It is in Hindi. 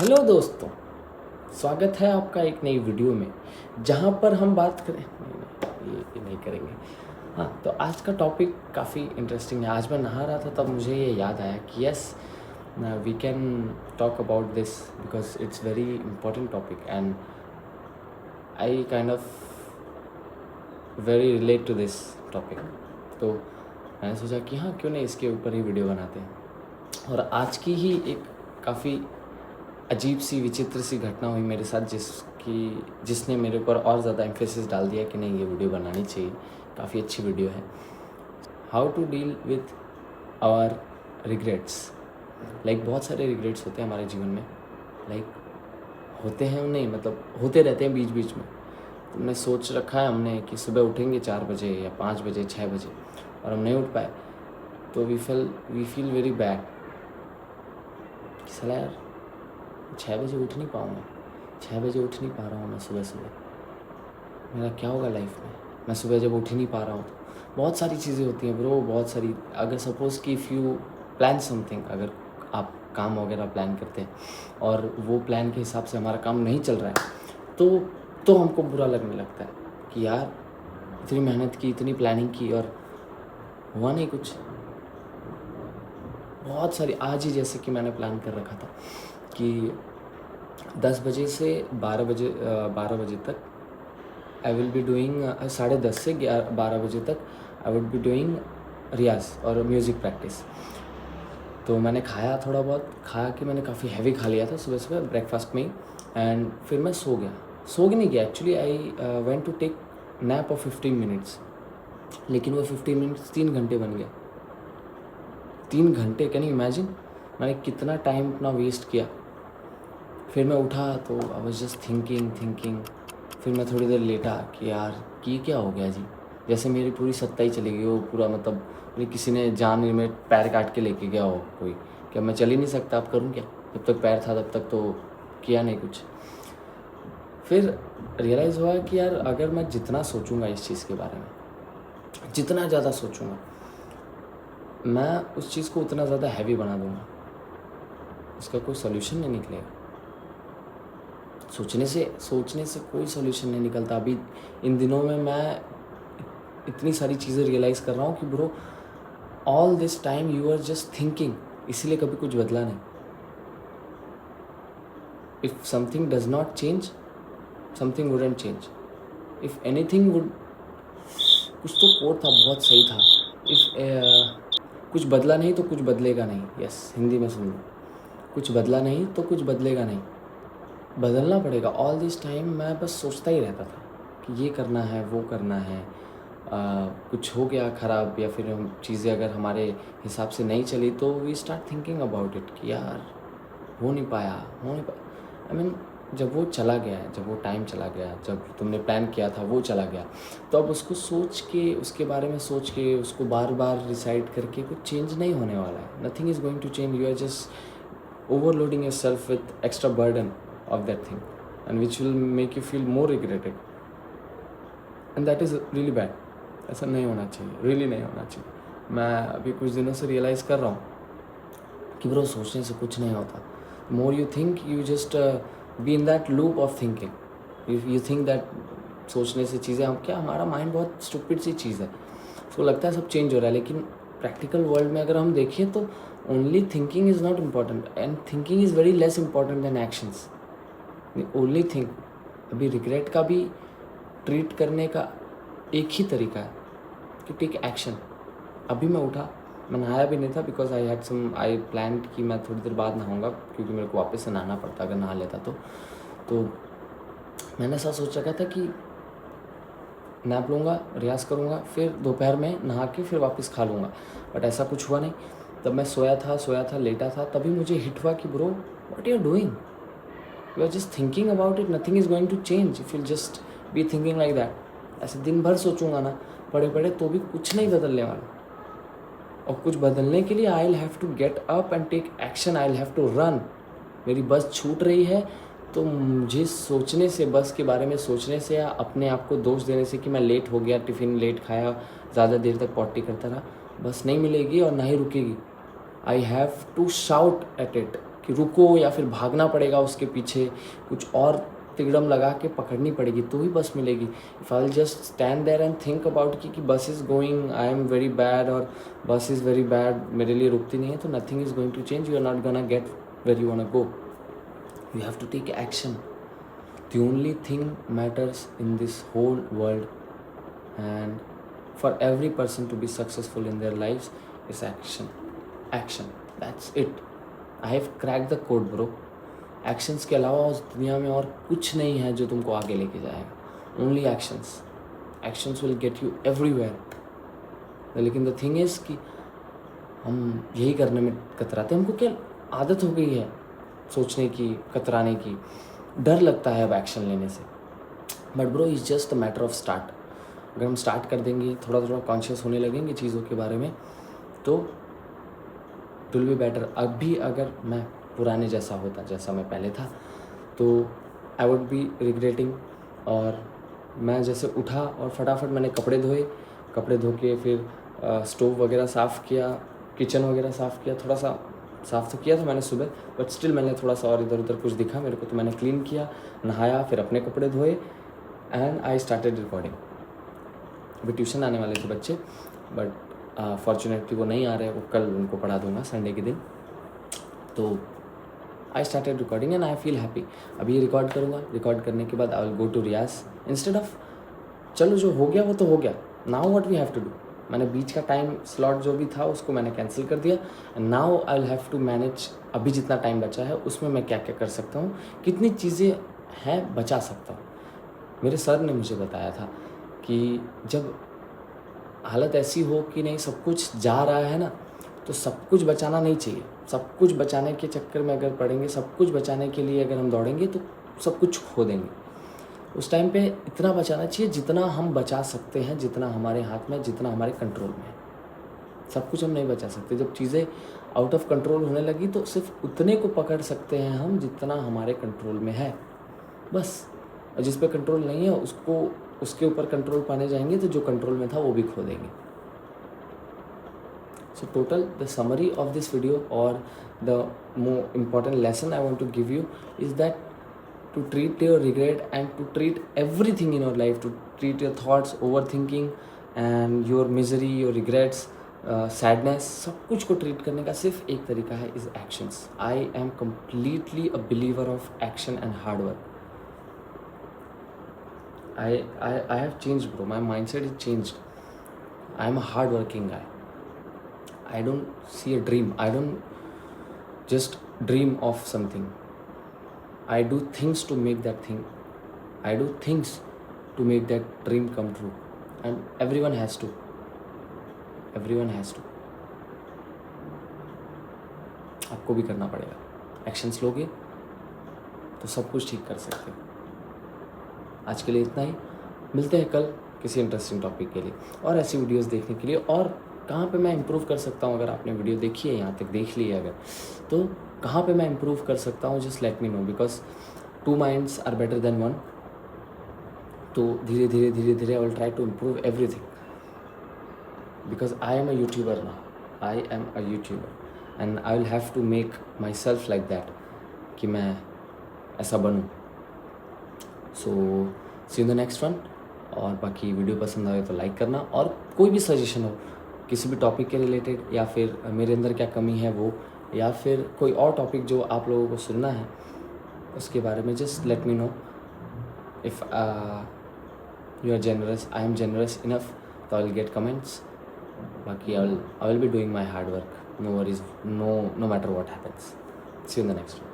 हेलो दोस्तों, स्वागत है आपका एक नई वीडियो में जहाँ पर हम बात करें ये नहीं करेंगे। हाँ, तो आज का टॉपिक काफ़ी इंटरेस्टिंग है। आज मैं नहा रहा था तब मुझे ये याद आया कि yes we can talk about this because it's very important topic and I kind of very relate to this topic. तो मैंने सोचा कि हाँ, क्यों नहीं इसके ऊपर ही वीडियो बनाते हैं। और आज की ही एक काफ़ी अजीब सी विचित्र सी घटना हुई मेरे साथ जिसने मेरे ऊपर और ज़्यादा एम्फेसिस डाल दिया कि नहीं, ये वीडियो बनानी चाहिए। काफ़ी अच्छी वीडियो है। How to deal with our regrets. बहुत सारे रिग्रेट्स होते हैं हमारे जीवन में। होते हैं नहीं, मतलब होते रहते हैं बीच बीच में। तुमने सोच रखा है हमने कि सुबह उठेंगे 4 बजे या 5 बजे 6 बजे और हम नहीं उठ पाए, तो वी फील वेरी बैड कि साला यार 6 बजे उठ नहीं पाऊँगा, 6 बजे उठ नहीं पा रहा हूँ मैं सुबह सुबह। मेरा क्या होगा लाइफ में, मैं सुबह जब उठ ही नहीं पा रहा हूँ तो बहुत सारी चीज़ें होती हैं ब्रो, बहुत सारी। अगर सपोज़ कि इफ़ यू प्लान समथिंग, अगर आप काम वगैरह प्लान करते हैं और वो प्लान के हिसाब से हमारा काम नहीं चल रहा है तो हमको बुरा लगने लगता है कि यार इतनी मेहनत की, इतनी प्लानिंग की और हुआ नहीं कुछ। बहुत सारी, आज ही जैसे कि मैंने प्लान कर रखा था कि 10 बजे से 12 बजे तक आई विल बी डूइंग, 10:30 से 12 बजे तक आई वुड बी डूइंग रियाज और म्यूज़िक प्रैक्टिस। तो मैंने खाया, थोड़ा बहुत खाया कि मैंने काफ़ी हैवी खा लिया था सुबह सुबह ब्रेकफास्ट में ही। एंड फिर मैं सो नहीं गया actually. I went to take nap of 15 minutes, लेकिन वो 15 मिनट्स 3 घंटे बन गया। 3 घंटे, कैन यू इमेजिन मैंने कितना टाइम अपना वेस्ट किया। फिर मैं उठा तो आई वाज जस्ट थिंकिंग। फिर मैं थोड़ी देर लेटा कि यार कि क्या हो गया जी, जैसे मेरी पूरी सत्ता ही चली गई। वो पूरा मतलब किसी ने जान में पैर काट के लेके गया हो कोई, क्या मैं चल ही नहीं सकता, अब करूँ क्या। जब तक पैर था तब तक तो किया नहीं कुछ। फिर रियलाइज़ हुआ कि यार अगर मैं जितना सोचूंगा इस चीज़ के बारे में, जितना ज़्यादा सोचूंगा, मैं उस चीज़ को उतना ज़्यादा हैवी बना दूंगा, उसका कोई सोल्यूशन नहीं निकलेगा। सोचने से कोई सोल्यूशन नहीं निकलता। अभी इन दिनों में मैं इतनी सारी चीज़ें रियलाइज़ कर रहा हूँ कि bro, all this time you are just thinking, इसीलिए कभी कुछ बदला नहीं। If something does not change, something wouldn't change. If anything would, कुछ तो कोट था बहुत सही था, इफ़ कुछ बदला नहीं तो कुछ बदलेगा नहीं। यस, हिंदी में सुन लो, कुछ बदला नहीं तो कुछ बदलेगा नहीं, बदलना पड़ेगा। ऑल दिस टाइम मैं बस सोचता ही रहता था कि ये करना है, वो करना है। कुछ हो गया ख़राब या फिर हम चीज़ें अगर हमारे हिसाब से नहीं चली तो we start thinking about it कि यार हो नहीं पाया। आई मीन जब वो चला गया, जब वो टाइम चला गया, जब तुमने प्लान किया था वो चला गया, तो अब उसको सोच के, उसके बारे में सोच के, उसको बार बार डिसाइड करके कुछ चेंज नहीं होने वाला है। Nothing is going to change. You are just overloading yourself with extra burden of that thing, and which will make you feel more regretted, and that is really bad. ऐसा नहीं होना चाहिए, really नहीं होना चाहिए। मैं अभी कुछ दिनों से रियलाइज़ कर रहा हूँ कि ब्रो सोचने से कुछ नहीं होता। More you think, you just be in that loop of thinking. You think that सोचने से चीज़ें, हम क्या, हमारा माइंड बहुत स्टूपिड सी चीज़ है। उसको लगता है सब चेंज हो रहा है, लेकिन प्रैक्टिकल वर्ल्ड में अगर हम देखें तो only thinking is not important, and thinking is very less important than actions. Only think. अभी रिग्रेट का भी ट्रीट करने का एक ही तरीका है कि टेक एक्शन। अभी मैं उठा, मैं नहाया भी नहीं था बिकॉज आई प्लान कि मैं थोड़ी देर बाद नहाऊंगा, क्योंकि मेरे को वापस से नहाना पड़ता अगर नहा लेता तो मैंने ऐसा सोच रखा था कि नैप लूँगा, रियाज़ करूँगा, फिर दोपहर में नहा के फिर वापस खा लूँगा, बट ऐसा कुछ हुआ नहीं। तब मैं सोया था, लेटा था, तभी मुझे हिट हुआ कि bro what you are doing, you are just thinking about it, nothing is going to change if you just be thinking like that. ऐसे दिन भर सोचूंगा ना, पड़े तो भी कुछ नहीं बदलने वाला। और कुछ बदलने के लिए I will have to get up and take action, I will have to run. मेरी बस छूट रही है तो मुझे सोचने से, बस के बारे में सोचने से या अपने आप को दोष देने से कि मैं लेट हो गया, टिफ़िन लेट खाया, ज़्यादा देर तक पॉटी करता रहा, बस नहीं मिलेगी और ना ही रुकेगी। I have to shout at it कि रुको या फिर भागना पड़ेगा उसके पीछे, कुछ और तिगड़म लगा के पकड़नी पड़ेगी तो ही बस मिलेगी. If I will just stand there and think about कि bus is going, I am very bad और बस इज़ वेरी बैड, मेरे लिए रुकती नहीं है, तो nothing is going to change. You are not gonna get where you want to go. You have to take action. The only thing matters in this whole world and for every person to be successful in their lives is action. Action. That's it. I have cracked the code, bro. Actions के अलावा उस दुनिया में और कुछ नहीं है जो तुमको आगे लेके जाएगा. Only actions. Actions will get you everywhere. लेकिन the thing is कि हम यही करने में कतराते हैं. हमको क्या आदत हो गई है सोचने की, कतराने की. डर लगता है अब एक्शन लेने से. But bro is just a matter of start. अगर हम स्टार्ट कर देंगे, थोड़ा थोड़ा कॉन्शियस होने लगेंगे चीज़ों के बारे में, तो इट विल बी बेटर. अब भी अगर मैं पुराने जैसा होता जैसा मैं पहले था तो आई वुड बी रिग्रेटिंग. और मैं जैसे उठा और फटाफट मैंने कपड़े धोए, कपड़े धो के फिर स्टोव वगैरह साफ़ किया, किचन वगैरह साफ़ किया. थोड़ा सा साफ़ तो किया था मैंने सुबह, बट स्टिल मैंने थोड़ा सा और इधर उधर कुछ दिखा मेरे को तो मैंने क्लीन किया, नहाया, फिर अपने कपड़े धोए एंड आई स्टार्टेड रिकॉर्डिंग. अभी ट्यूशन आने वाले थे बच्चे, बट फॉर्चुनेटली वो नहीं आ रहे. वो कल उनको पढ़ा दूंगा संडे के दिन. तो I started recording and I feel happy. अभी ये रिकॉर्ड करूँगा, रिकॉर्ड करने के बाद आई विल गो टू रियाज इंस्टेड ऑफ चलो जो हो गया वो तो हो गया, now what we have to do. मैंने बीच का टाइम स्लॉट जो भी था उसको मैंने कैंसिल कर दिया. And now I will have to manage. अभी जितना टाइम बचा है उसमें मैं क्या क्या कर सकता हूँ, कितनी चीज़ें हैं बचा सकता हूँ. मेरे सर ने मुझे बताया था कि जब हालत ऐसी हो कि नहीं सब कुछ जा रहा है ना, तो सब कुछ बचाना नहीं चाहिए. सब कुछ बचाने के चक्कर में अगर पड़ेंगे, सब कुछ बचाने के लिए अगर हम दौड़ेंगे तो सब कुछ खो देंगे. उस टाइम पे इतना बचाना चाहिए जितना हम बचा सकते हैं, जितना हमारे हाथ में, जितना हमारे कंट्रोल में है. सब कुछ हम नहीं बचा सकते. जब चीज़ें आउट ऑफ कंट्रोल होने लगी तो सिर्फ उतने को पकड़ सकते हैं हम जितना हमारे कंट्रोल में है, बस. और जिस पे कंट्रोल नहीं है उसको, उसके ऊपर कंट्रोल पाने जाएंगे तो जो कंट्रोल में था वो भी खो देंगे. So total the summary of this video और the more important lesson I want to give you is that to treat your regret and to treat everything in your life, to treat your thoughts, overthinking and your misery, your regrets, sadness, सब कुछ को treat करने का सिर्फ एक तरीका है, is actions. I am completely a believer of action and hard work. I have changed, bro. My mindset is changed. I am a hard working guy. I don't see a dream. I don't just dream of something. I do things to make that thing. I do things to make that dream come true. And everyone has to. Everyone has to. आपको भी करना पड़ेगा. एक्शंस लोगे तो सब कुछ ठीक कर सकते हो. आज के लिए इतना ही. मिलते हैं कल किसी इंटरेस्टिंग टॉपिक के लिए और ऐसी वीडियोस देखने के लिए. और कहाँ पे मैं इम्प्रूव कर सकता हूँ, अगर आपने वीडियो देखी है, यहाँ तक देख ली है अगर, तो कहाँ पे मैं इम्प्रूव कर सकता हूँ, just let me know. Because 2 minds are better than 1. तो धीरे धीरे धीरे धीरे I will try to improve everything. Because I am a YouTuber now. I am a YouTuber and I will have to make my self like that, कि मैं ऐसा बनूँ. So see in the next one. और बाकी वीडियो पसंद आए तो लाइक करना. और कोई भी सजेशन हो किसी भी टॉपिक के रिलेटेड, या फिर मेरे अंदर क्या कमी है वो, या फिर कोई और टॉपिक जो आप लोगों को सुनना है उसके बारे में, just let me know. If you are generous, I am generous enough, तो आई विल गेट कमेंट्स. बाकी I will be doing my hard work. No worries, no matter what happens. See you in the next one.